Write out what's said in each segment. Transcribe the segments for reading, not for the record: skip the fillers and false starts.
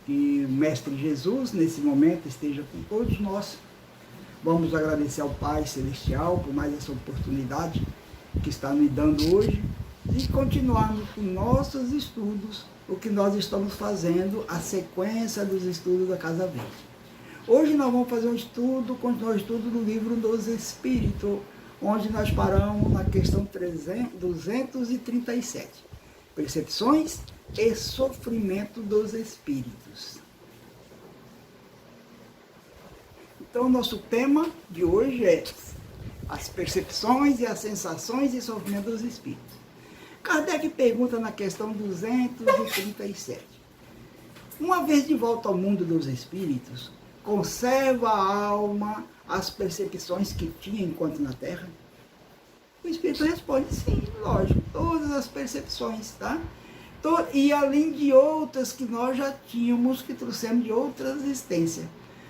Que o Mestre Jesus, nesse momento, esteja com todos nós. Vamos agradecer ao Pai Celestial por mais essa oportunidade que está me dando hoje e continuarmos com nossos estudos, o que nós estamos fazendo, a sequência dos estudos da Casa Verde. Hoje nós vamos fazer um estudo, continuar o estudo do livro dos Espíritos, onde nós paramos na questão 237. Percepções e sofrimento dos espíritos. Então, nosso tema de hoje é as percepções e as sensações e sofrimento dos espíritos. Kardec pergunta na questão 237. Uma vez de volta ao mundo dos espíritos, conserva a alma as percepções que tinha enquanto na Terra? O espírito responde, sim, lógico, todas as percepções, tá? E além de outras que nós já tínhamos, que trouxemos de outra existência.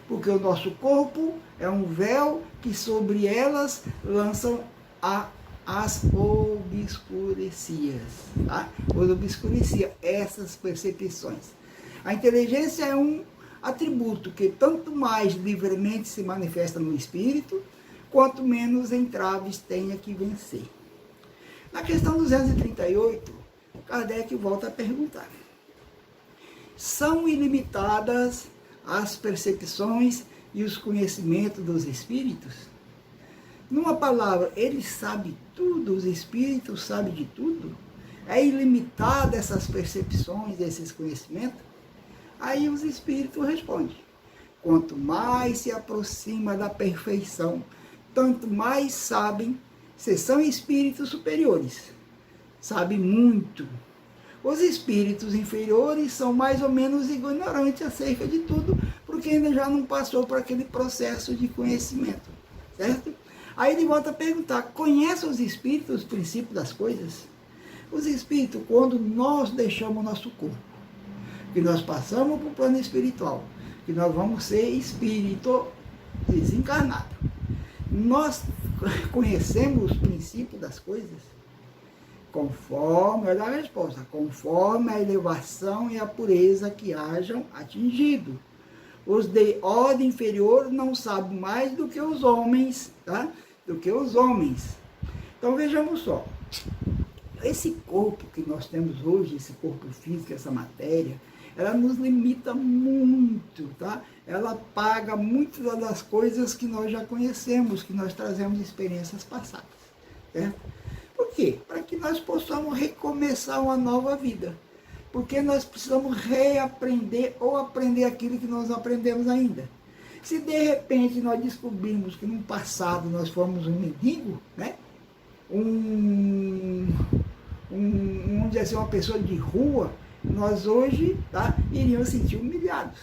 Porque o nosso corpo é um véu que sobre elas lançam as obscurecias, tá? Os obscurecia essas percepções. A inteligência é um atributo que tanto mais livremente se manifesta no espírito, quanto menos entraves tenha que vencer. Na questão 238, Kardec volta a perguntar. São ilimitadas as percepções e os conhecimentos dos espíritos? Numa palavra, ele sabe tudo, os espíritos sabem de tudo? É ilimitada essas percepções, esses conhecimentos? Aí os espíritos respondem, quanto mais se aproxima da perfeição, tanto mais sabem, se são espíritos superiores, sabem muito. Os espíritos inferiores são mais ou menos ignorantes acerca de tudo, porque ainda já não passou por aquele processo de conhecimento, certo? Aí ele volta a perguntar, conhece os espíritos os princípios das coisas? Os espíritos, quando nós deixamos o nosso corpo, que nós passamos para o plano espiritual, que nós vamos ser espírito desencarnado, nós conhecemos os princípios das coisas? Conforme, olha a resposta, conforme a elevação e a pureza que hajam atingido. Os de ordem inferior não sabem mais do que os homens, tá? Do que os homens. Então vejamos só, esse corpo que nós temos hoje, esse corpo físico, essa matéria, ela nos limita muito, tá? Ela apaga muitas das coisas que nós já conhecemos, que nós trazemos de experiências passadas, certo? Por quê? Para que nós possamos recomeçar uma nova vida. Porque nós precisamos reaprender ou aprender aquilo que nós não aprendemos ainda. Se de repente nós descobrimos que no passado nós fomos um mendigo, né? Vamos dizer assim, uma pessoa de rua, nós hoje, tá, iríamos sentir humilhados.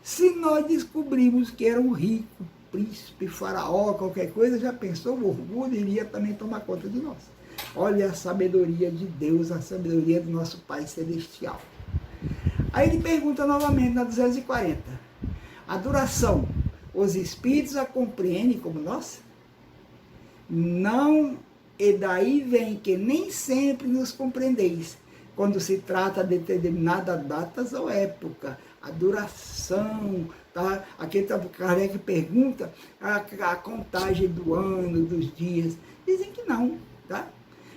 Se nós descobrimos que era um rico, príncipe, faraó, qualquer coisa, já pensou, o orgulho iria também tomar conta de nós. Olha a sabedoria de Deus, a sabedoria do nosso Pai Celestial. Aí ele pergunta novamente na 240. A duração, os espíritos a compreendem como nós? Não, e daí vem que nem sempre nos compreendeis, quando se trata de determinadas datas ou época, a duração, tá? Aqui Kardec pergunta a contagem do ano, dos dias. Dizem que não, tá?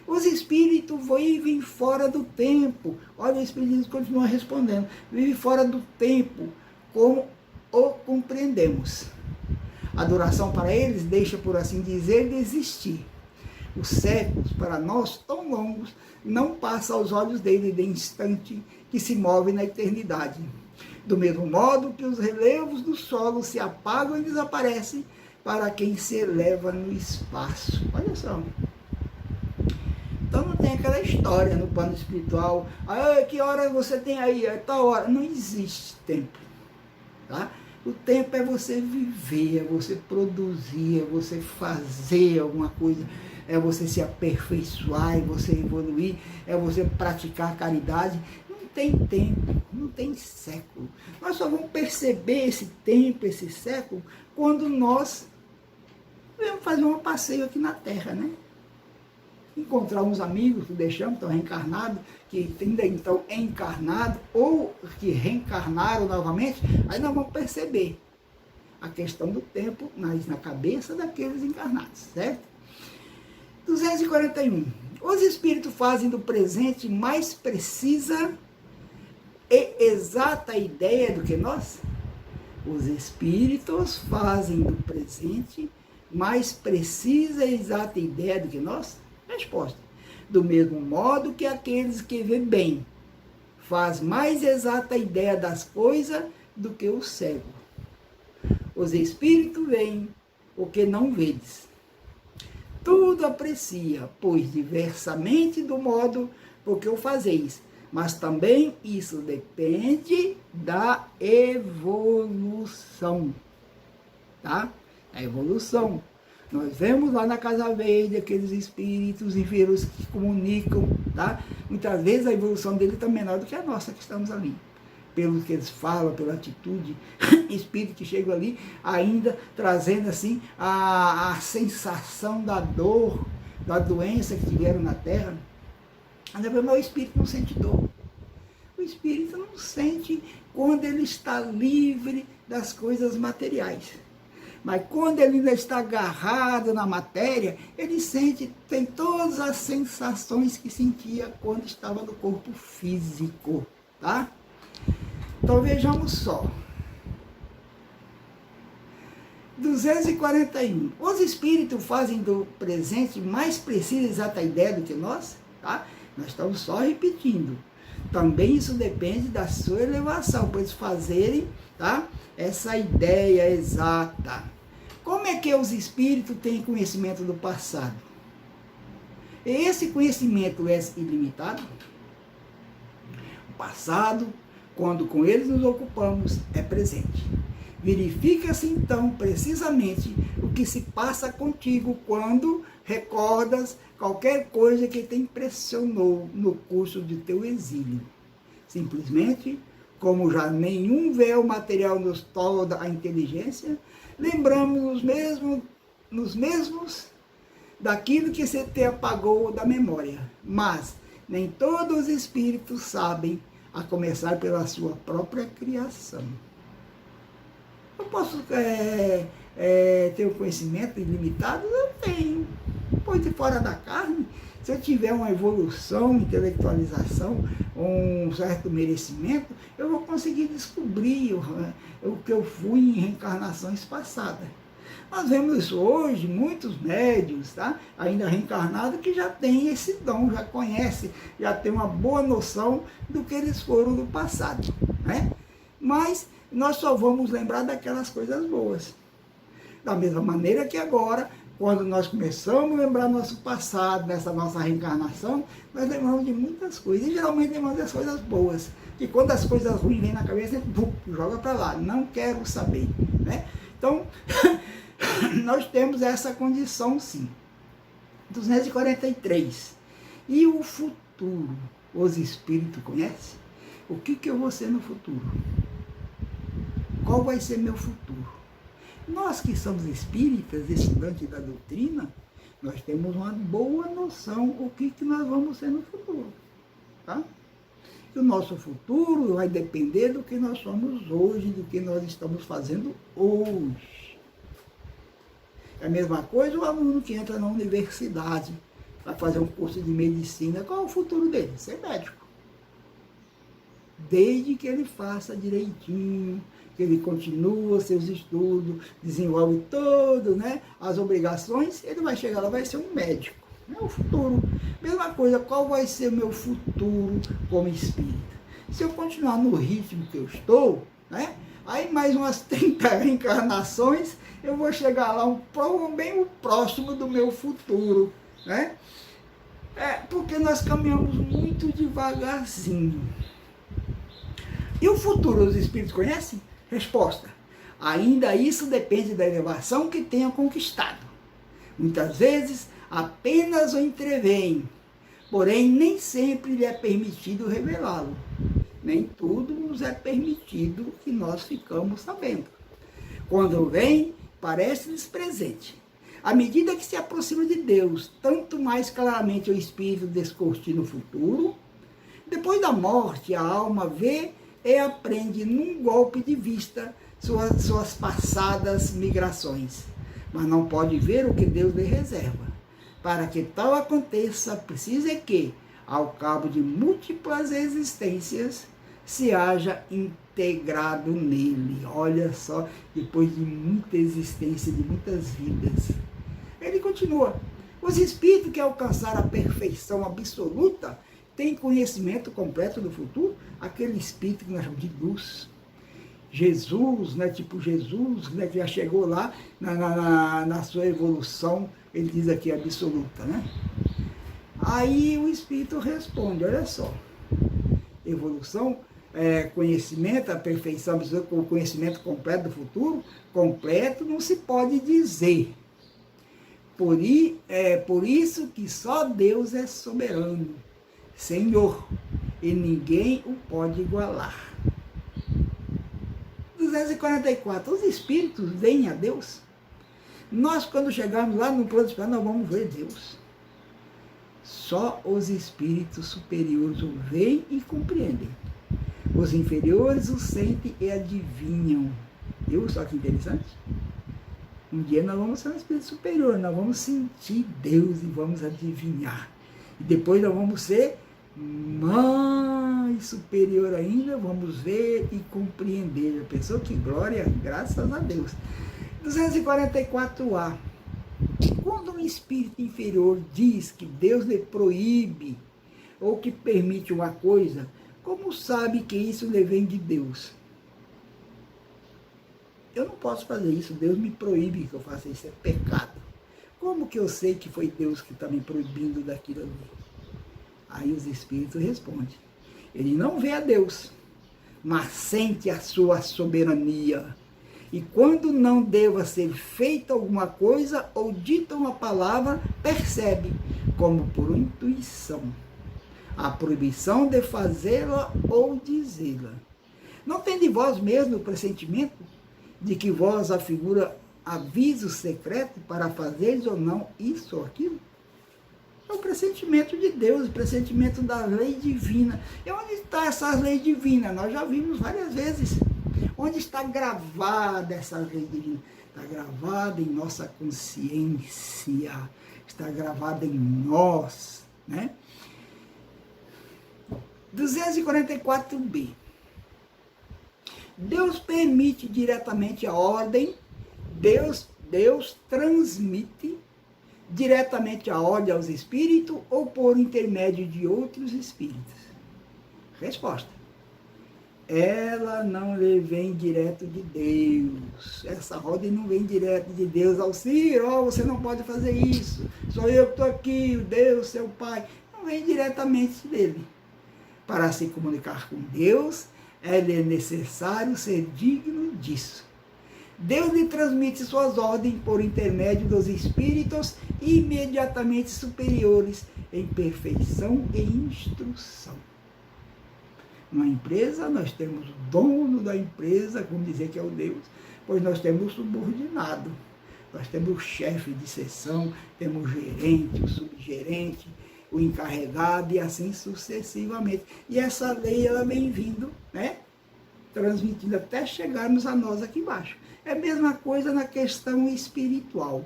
Os espíritos vivem fora do tempo. Olha, o espírito continua respondendo. Vive fora do tempo, como o compreendemos. A duração para eles deixa, por assim dizer, de existir. Os séculos, para nós, tão longos, não passam aos olhos dele de instante que se move na eternidade. Do mesmo modo que os relevos do solo se apagam e desaparecem para quem se eleva no espaço. Olha só. Então não tem aquela história no plano espiritual, que hora você tem aí, tal hora. Não existe tempo, tá? O tempo é você viver, é você produzir, é você fazer alguma coisa, é você se aperfeiçoar, é você evoluir, é você praticar caridade. Não tem tempo, não tem século. Nós só vamos perceber esse tempo, esse século, quando nós vamos fazer um passeio aqui na Terra, né? encontrar uns amigos que deixamos, estão reencarnados, que ainda estão encarnados, ou que reencarnaram novamente, aí nós vamos perceber a questão do tempo na cabeça daqueles encarnados, certo? 241. Os espíritos fazem do presente mais precisa e exata ideia do que nós? Os espíritos fazem do presente mais precisa e exata ideia do que nós? Resposta. Do mesmo modo que aqueles que vê bem faz mais exata ideia das coisas do que o cego. Os espíritos veem o que não vedes. Tudo aprecia, pois diversamente do modo por que o fazeis, mas também isso depende da evolução, tá? A evolução. Nós vemos lá na Casa Verde aqueles espíritos inferiores que comunicam, tá? Muitas vezes a evolução dele está menor do que a nossa que estamos ali. Pelo que eles falam, pela atitude, espírito que chega ali, ainda trazendo assim a sensação da dor, da doença que tiveram na Terra. Mas o espírito não sente dor. O espírito não sente quando ele está livre das coisas materiais. Mas quando ele ainda está agarrado na matéria, ele sente, tem todas as sensações que sentia quando estava no corpo físico, tá? Então vejamos só. 241. Os espíritos fazem do presente mais precisa e exata ideia do que nós, tá? Nós estamos só repetindo. Também isso depende da sua elevação, pois fazerem, tá, essa ideia exata. Como é que os espíritos têm conhecimento do passado? Esse conhecimento é ilimitado? O passado, quando com ele nos ocupamos, é presente. Verifica-se então precisamente o que se passa contigo quando recordas qualquer coisa que te impressionou no curso de teu exílio. Simplesmente, como já nenhum véu material nos tolda a inteligência, lembramos nos mesmos daquilo que se te apagou da memória. Mas nem todos os espíritos sabem, a começar pela sua própria criação. Eu posso ter um conhecimento ilimitado? Eu tenho. Pois de fora da carne, se eu tiver uma evolução, intelectualização, um certo merecimento, eu vou conseguir descobrir o que eu fui em reencarnações passadas. Nós vemos hoje muitos médiuns, tá? Ainda reencarnados, que já têm esse dom, já conhecem, já têm uma boa noção do que eles foram no passado, né? Mas nós só vamos lembrar daquelas coisas boas. Da mesma maneira que agora, quando nós começamos a lembrar nosso passado, nessa nossa reencarnação, nós lembramos de muitas coisas, e geralmente lembramos das coisas boas, que quando as coisas ruins vêm na cabeça, a gente joga para lá, não quero saber, né? Então, nós temos essa condição sim. 243. E o futuro? Os espíritos conhecem? O que eu vou ser no futuro? Qual vai ser meu futuro? Nós que somos espíritas, estudantes da doutrina, nós temos uma boa noção o que nós vamos ser no futuro, tá? E o nosso futuro vai depender do que nós somos hoje, do que nós estamos fazendo hoje. É a mesma coisa o aluno que entra na universidade para fazer um curso de medicina. Qual é o futuro dele? Ser médico. Desde que ele faça direitinho, que ele continua seus estudos, desenvolve todo, né, as obrigações, ele vai chegar lá, vai ser um médico. É o futuro. Mesma coisa, qual vai ser o meu futuro como espírita? Se eu continuar no ritmo que eu estou, né, aí mais umas 30 reencarnações, eu vou chegar lá bem próximo do meu futuro, né? Porque nós caminhamos muito devagarzinho. E o futuro os espíritos conhecem? Resposta. Ainda isso depende da elevação que tenha conquistado. Muitas vezes apenas o entreveem, porém nem sempre lhe é permitido revelá-lo. Nem tudo nos é permitido que nós ficamos sabendo. Quando vem, parece-lhes presente. À medida que se aproxima de Deus, tanto mais claramente o espírito descortina o futuro. Depois da morte, a alma vê e aprende num golpe de vista suas passadas migrações, mas não pode ver o que Deus lhe reserva. Para que tal aconteça, precisa que, ao cabo de múltiplas existências, se haja integrado nele. Olha só, depois de muita existência, de muitas vidas. Ele continua: os espíritos que alcançaram a perfeição absoluta têm conhecimento completo do futuro, aquele espírito que nós chamamos de luz. Jesus, né, tipo Jesus, né, que já chegou lá na sua evolução, ele diz aqui absoluta, né? Aí o espírito responde, olha só, evolução, conhecimento, a perfeição, o conhecimento completo do futuro, completo não se pode dizer. Por isso que só Deus é soberano, Senhor, e ninguém o pode igualar. 244. Os espíritos veem a Deus. Nós, quando chegarmos lá no plano espiritual, nós vamos ver Deus. Só os espíritos superiores o veem e compreendem. Os inferiores o sentem e adivinham. Viu só que interessante? Um dia nós vamos ser um espírito superior, nós vamos sentir Deus e vamos adivinhar. E depois nós vamos ser mais superior ainda, vamos ver e compreender. Já pensou que glória? Graças a Deus. 244A. Quando um espírito inferior diz que Deus lhe proíbe ou que permite uma coisa, como sabe que isso lhe vem de Deus? Eu não posso fazer isso, Deus me proíbe que eu faça isso, é pecado. Como que eu sei que foi Deus que está me proibindo daquilo ali? Aí os espíritos respondem. Ele não vê a Deus, mas sente a sua soberania. E quando não deva ser feita alguma coisa ou dita uma palavra, percebe, como por intuição, a proibição de fazê-la ou dizê-la. Não tem de vós mesmo o pressentimento de que vós afigura aviso secreto para fazeres ou não isso ou aquilo? É o pressentimento de Deus, o pressentimento da lei divina. E onde está essa lei divina? Nós já vimos várias vezes. Onde está gravada essa lei divina? Está gravada em nossa consciência, está gravada em nós, né? 244b. Deus permite diretamente a ordem, Deus transmite diretamente a ordem aos espíritos ou por intermédio de outros espíritos? Resposta: ela não lhe vem direto de Deus. Essa ordem não vem direto de Deus. Alcir, você não pode fazer isso. Sou eu que estou aqui, o Deus, seu Pai. Não vem diretamente dele. Para se comunicar com Deus, é necessário ser digno disso. Deus lhe transmite suas ordens por intermédio dos espíritos imediatamente superiores em perfeição e instrução. Numa empresa, nós temos o dono da empresa, vamos dizer que é o Deus, pois nós temos o subordinado, nós temos o chefe de seção, temos o gerente, o subgerente, o encarregado e assim sucessivamente. E essa lei, ela vem vindo, né, transmitindo até chegarmos a nós aqui embaixo. É a mesma coisa na questão espiritual,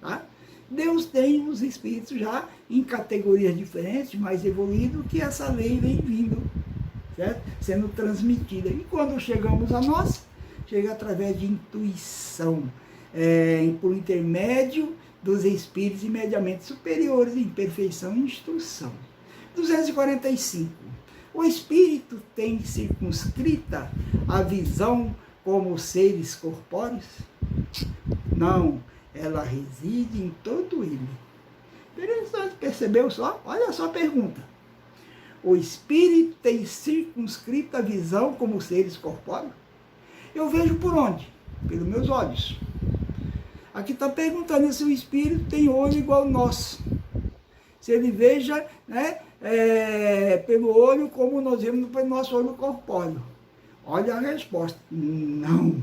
tá? Deus tem os espíritos já em categorias diferentes, mais evoluídos, que essa lei vem vindo, certo? Sendo transmitida. E quando chegamos a nós, chega através de intuição, por intermédio dos espíritos imediatamente superiores em perfeição e instrução. 245. O espírito tem circunscrita a visão como seres corpóreos? Não, ela reside em todo ele. Interessante, percebeu só? Olha só a pergunta. O espírito tem circunscrita a visão como seres corpóreos? Eu vejo por onde? Pelos meus olhos. Aqui está perguntando se o espírito tem olho igual ao nosso. Se ele veja, né, pelo olho como nós vemos pelo nosso olho corpóreo. Olha a resposta. Não.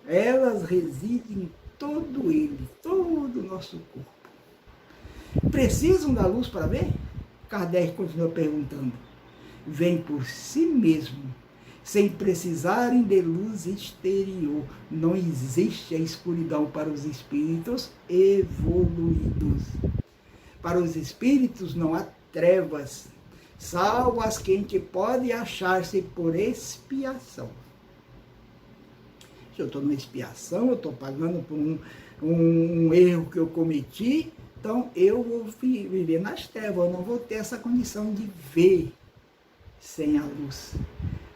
Elas residem em todo ele, todo o nosso corpo. Precisam da luz para ver? Kardec continua perguntando. Vem por si mesmo, sem precisarem de luz exterior. Não existe a escuridão para os espíritos evoluídos. Para os espíritos não há trevas, salvo as que podem achar-se por expiação. Se eu estou numa expiação, eu estou pagando por um erro que eu cometi, então eu vou viver nas trevas, eu não vou ter essa condição de ver sem a luz.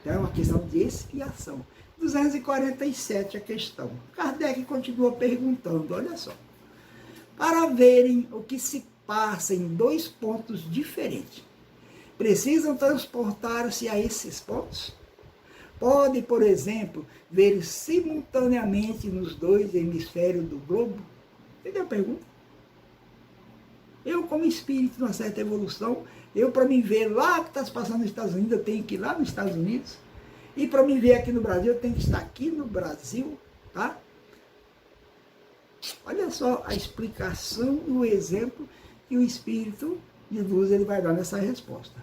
Então é uma questão de expiação. 247 a questão. Kardec continua perguntando, olha só. Para verem o que se passa em dois pontos diferentes, precisam transportar-se a esses pontos? Pode, por exemplo, ver simultaneamente nos dois hemisférios do globo? Entendeu a pergunta? Eu, como espírito de uma certa evolução, eu, para me ver lá que está se passando nos Estados Unidos, eu tenho que ir lá nos Estados Unidos. E para me ver aqui no Brasil, eu tenho que estar aqui no Brasil, tá? Olha só a explicação e o exemplo que o Espírito de luz ele vai dar nessa resposta.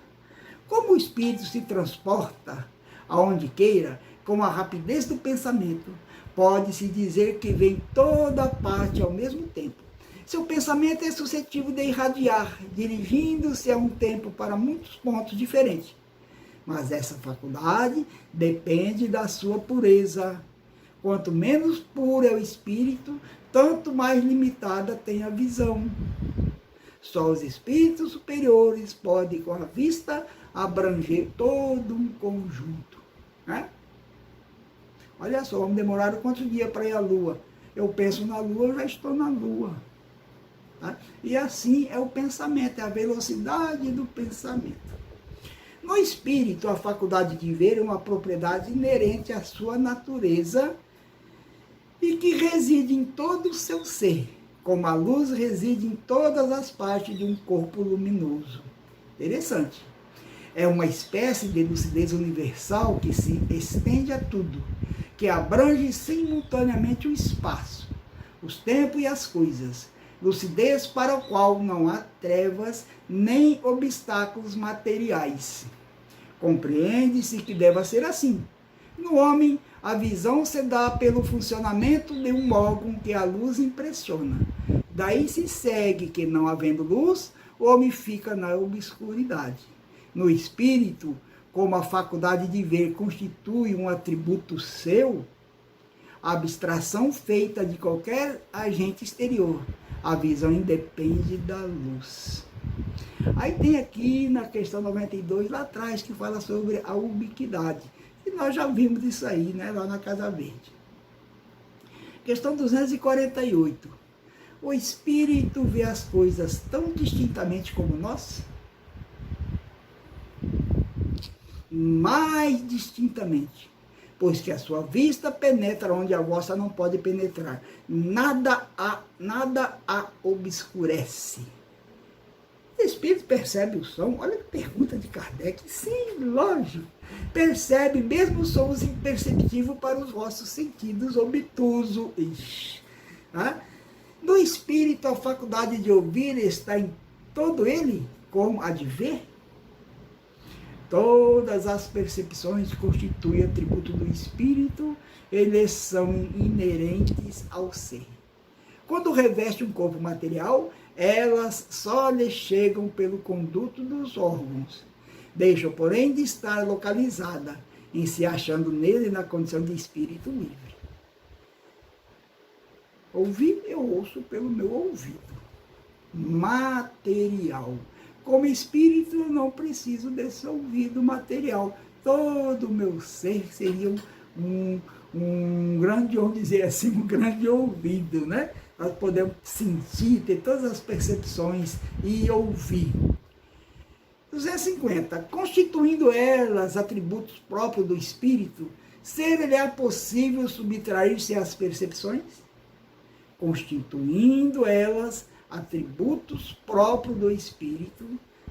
Como o Espírito se transporta aonde queira, com a rapidez do pensamento, pode-se dizer que vem toda parte ao mesmo tempo. Seu pensamento é suscetível de irradiar, dirigindo-se a um tempo para muitos pontos diferentes. Mas essa faculdade depende da sua pureza. Quanto menos puro é o espírito, tanto mais limitada tem a visão. Só os espíritos superiores podem, com a vista, abranger todo um conjunto. Né? Olha só, vamos demorar quantos dias para ir à Lua? Eu penso na Lua, eu já estou na Lua. Tá? E assim é o pensamento, é a velocidade do pensamento. No espírito, a faculdade de ver é uma propriedade inerente à sua natureza e que reside em todo o seu ser, como a luz reside em todas as partes de um corpo luminoso. Interessante. É uma espécie de lucidez universal que se estende a tudo, que abrange simultaneamente o espaço, os tempos e as coisas. Lucidez para o qual não há trevas nem obstáculos materiais. Compreende-se que deva ser assim. No homem, a visão se dá pelo funcionamento de um órgão que a luz impressiona. Daí se segue que, não havendo luz, o homem fica na obscuridade. No espírito, como a faculdade de ver constitui um atributo seu, a abstração feita de qualquer agente exterior, a visão independe da luz. Aí tem aqui na questão 92, lá atrás, que fala sobre a ubiquidade. E nós já vimos isso aí, né, lá na Casa Verde. Questão 248. O espírito vê as coisas tão distintamente como nós? Mais distintamente, pois que a sua vista penetra onde a vossa não pode penetrar. Nada a obscurece. O espírito percebe o som? Olha que pergunta de Kardec. Sim, lógico. Percebe mesmo sons imperceptíveis para os vossos sentidos obtusos. Tá? No espírito, a faculdade de ouvir está em todo ele, como a de ver. Todas as percepções constituem atributo do espírito, eles são inerentes ao ser. Quando reveste um corpo material, elas só lhe chegam pelo conduto dos órgãos. Deixam, porém, de estar localizada, em se achando nele na condição de espírito livre. Ouvir, eu ouço pelo meu ouvido. Material. Como espírito, eu não preciso desse ouvido material. Todo o meu ser seria um grande, vamos dizer assim, um grande ouvido, né? Nós podemos sentir, ter todas as percepções e ouvir. 250. Constituindo elas atributos próprios do espírito, ser-lhe possível subtrair-se às percepções? Constituindo elas atributos próprios do espírito,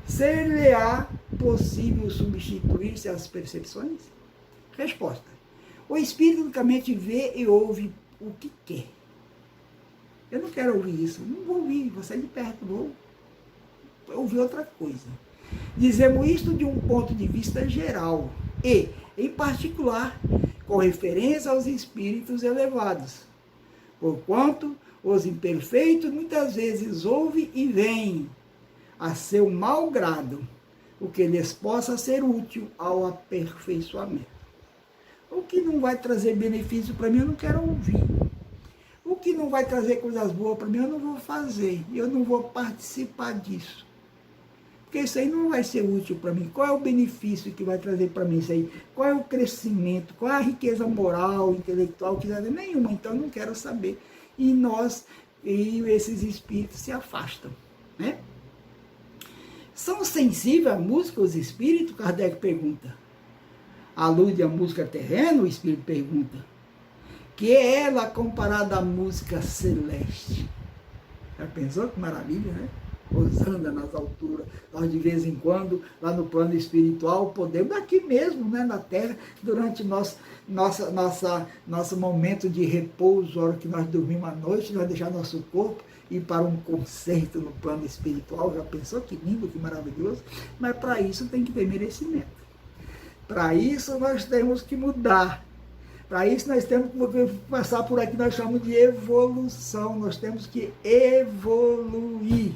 ser-lhe-á possível substituir-se às percepções? Resposta. O espírito unicamente vê e ouve o que quer. Eu não quero ouvir isso, não vou ouvir, vou sair de perto, vou ouvir outra coisa. Dizemos isto de um ponto de vista geral e, em particular, com referência aos espíritos elevados, porquanto os imperfeitos muitas vezes ouvem e veem a seu mau grado o que lhes possa ser útil ao aperfeiçoamento. O que não vai trazer benefício para mim, eu não quero ouvir. O que não vai trazer coisas boas para mim, eu não vou fazer. Eu não vou participar disso. Porque isso aí não vai ser útil para mim. Qual é o benefício que vai trazer para mim isso aí? Qual é o crescimento? Qual é a riqueza moral, intelectual? Nenhuma. Então eu não quero saber. E esses espíritos se afastam, né? São sensíveis à música os espíritos? Kardec pergunta. Alude à música terrena? O espírito pergunta. Que é ela comparada à música celeste? Já pensou que maravilha, né? Osanda nas alturas. Nós de vez em quando, lá no plano espiritual, podemos, aqui mesmo, né, na Terra, durante nosso momento de repouso, a hora que nós dormimos à noite, nós deixar nosso corpo ir para um concerto no plano espiritual. Já pensou que lindo, que maravilhoso? Mas para isso tem que ter merecimento. Para isso nós temos que mudar. Para isso nós temos que passar por aqui, nós chamamos de evolução. Nós temos que evoluir.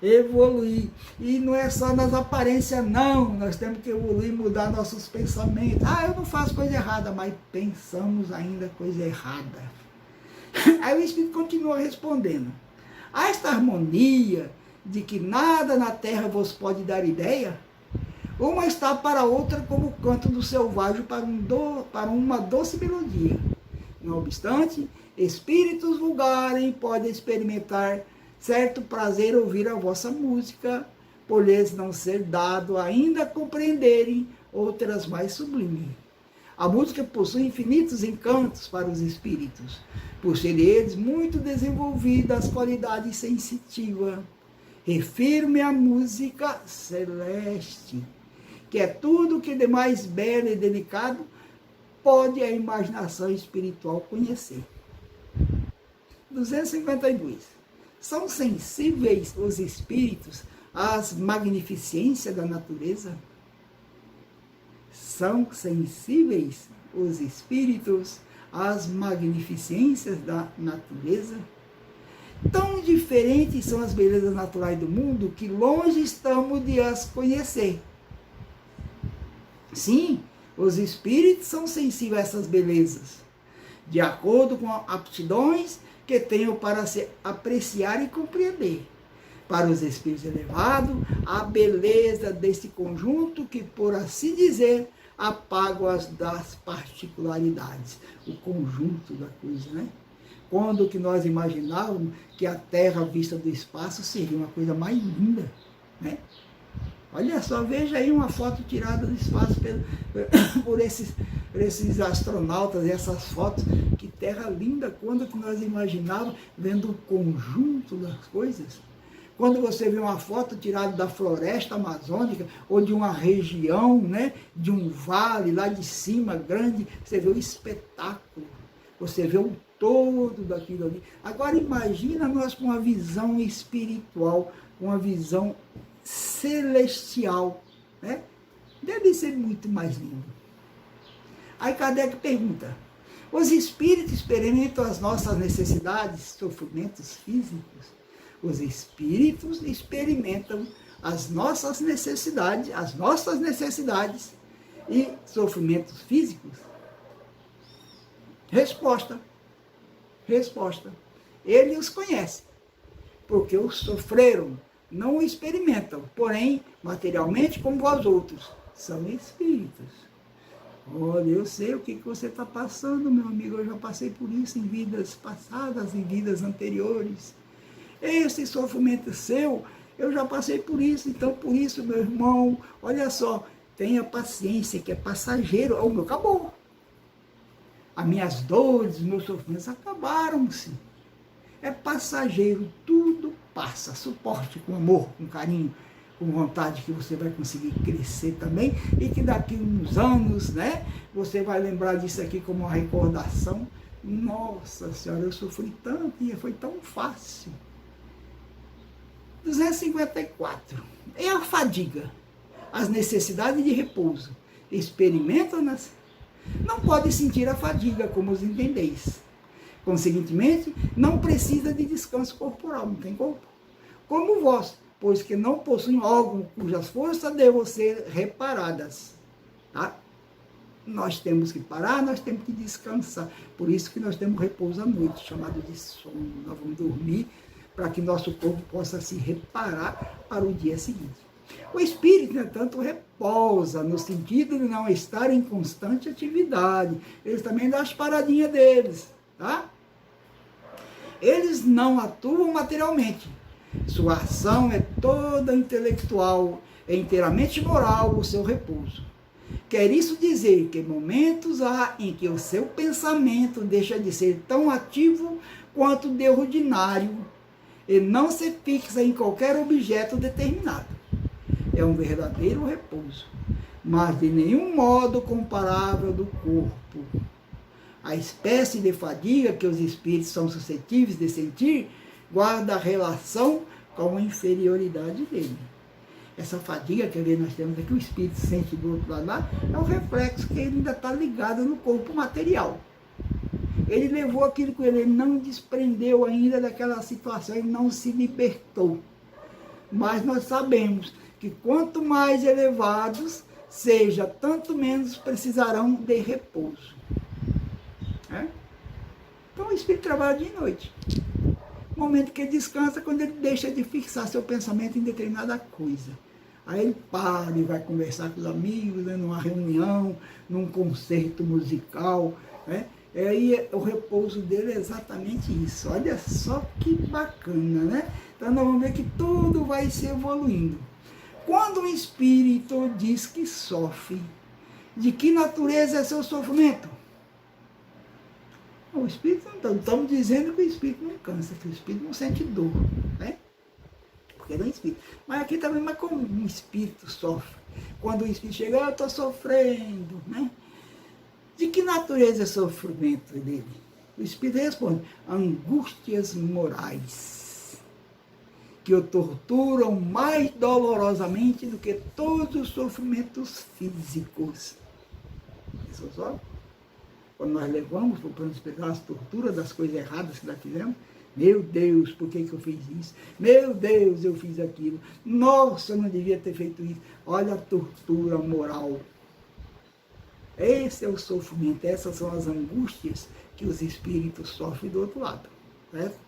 Evoluir. E não é só nas aparências, não. Nós temos que evoluir, mudar nossos pensamentos. Eu não faço coisa errada, mas pensamos ainda coisa errada. Aí o Espírito continua respondendo. Há esta harmonia de que nada na terra vos pode dar ideia? Uma está para outra como o canto do selvagem para uma doce melodia. Não obstante, espíritos vulgares podem experimentar certo prazer ouvir a vossa música, por lhes não ser dado ainda compreenderem outras mais sublimes. A música possui infinitos encantos para os espíritos, por serem eles muito desenvolvidas as qualidades sensitivas. Refiro-me à música celeste, que é tudo que de mais belo e delicado pode a imaginação espiritual conhecer. 252. São sensíveis os espíritos às magnificências da natureza? São sensíveis os espíritos às magnificências da natureza? Tão diferentes são as belezas naturais do mundo que longe estamos de as conhecer. Sim, os espíritos são sensíveis a essas belezas, de acordo com aptidões que tenham para se apreciar e compreender. Para os espíritos elevados, a beleza desse conjunto que, por assim dizer, apaga as das particularidades, o conjunto da coisa, né? Quando que nós imaginávamos que a Terra vista do espaço seria uma coisa mais linda, né? Olha só, veja aí uma foto tirada do espaço por esses astronautas, e essas fotos, que terra linda, quando que nós imaginávamos, vendo o conjunto das coisas. Quando você vê uma foto tirada da floresta amazônica, ou de uma região, né, de um vale lá de cima, grande, você vê o espetáculo, você vê o todo daquilo ali. Agora imagina nós com uma visão espiritual, com uma visão celestial, né? Deve ser muito mais lindo. Aí Kardec pergunta, os espíritos experimentam as nossas necessidades, sofrimentos físicos? Os espíritos experimentam as nossas necessidades e sofrimentos físicos? Resposta. Ele os conhece, porque os sofreram. Não o experimentam, porém, materialmente, como vós outros, são espíritos. Olha, eu sei o que você está passando, meu amigo, eu já passei por isso em vidas passadas, em vidas anteriores. Esse sofrimento seu, eu já passei por isso, então por isso, meu irmão, olha só, tenha paciência, que é passageiro. O meu acabou. As minhas dores, os meus sofrimentos acabaram-se. É passageiro, tudo passa. Suporte com amor, com carinho, com vontade, que você vai conseguir crescer também, e que daqui uns anos, né, você vai lembrar disso aqui como uma recordação, Nossa Senhora, eu sofri tanto e foi tão fácil. 254. É a fadiga, as necessidades de repouso. Experimentam-nas. Não pode sentir a fadiga, como os entendeis. Consequentemente, não precisa de descanso corporal, não tem corpo. Como vós, pois que não possuem órgão cujas forças devem ser reparadas. Tá? Nós temos que parar, nós temos que descansar. Por isso que nós temos repouso à noite, chamado de sono. Nós vamos dormir para que nosso corpo possa se reparar para o dia seguinte. O espírito, no entanto, repousa, no sentido de não estar em constante atividade. Eles também dão as paradinhas deles, tá? Eles não atuam materialmente. Sua ação é toda intelectual, é inteiramente moral o seu repouso. Quer isso dizer que momentos há em que o seu pensamento deixa de ser tão ativo quanto de ordinário e não se fixa em qualquer objeto determinado. É um verdadeiro repouso, mas de nenhum modo comparável do corpo. A espécie de fadiga que os espíritos são suscetíveis de sentir guarda relação com a inferioridade dele. Essa fadiga que nós temos aqui, o espírito sente do outro lado lá, é um reflexo que ele ainda está ligado no corpo material. Ele levou aquilo com ele não desprendeu ainda daquela situação, ele não se libertou. Mas nós sabemos que quanto mais elevados seja, tanto menos precisarão de repouso. Então o espírito trabalha dia e noite. O momento que ele descansa, quando ele deixa de fixar seu pensamento em determinada coisa. Aí ele para e vai conversar com os amigos, né, numa reunião, num concerto musical. Né? E aí o repouso dele é exatamente isso. Olha só que bacana, né? Então nós vamos ver que tudo vai se evoluindo. Quando o espírito diz que sofre, de que natureza é seu sofrimento? O espírito não estamos dizendo que o espírito não cansa, que o espírito não sente dor, né? Porque ele é um espírito. Mas aqui também, mas como um espírito sofre? Quando o espírito chega, eu estou sofrendo, né? De que natureza é o sofrimento dele? O espírito responde, angústias morais, que o torturam mais dolorosamente do que todos os sofrimentos físicos. Isso só? Quando nós levamos para o plano espiritual as torturas das coisas erradas que nós fizemos, meu Deus, por que eu fiz isso? Meu Deus, eu fiz aquilo. Nossa, eu não devia ter feito isso. Olha a tortura moral. Esse é o sofrimento, essas são as angústias que os espíritos sofrem do outro lado. Certo?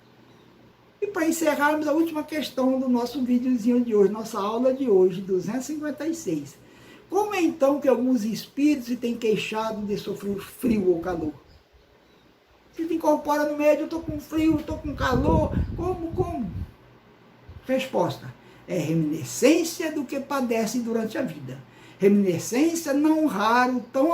E para encerrarmos a última questão do nosso videozinho de hoje, nossa aula de hoje, 256. Como é então que alguns espíritos se têm queixado de sofrer frio ou calor? Se te incorpora no médio, eu estou com frio, eu estou com calor, como? Resposta, é reminiscência do que padece durante a vida. Reminiscência não raro, tão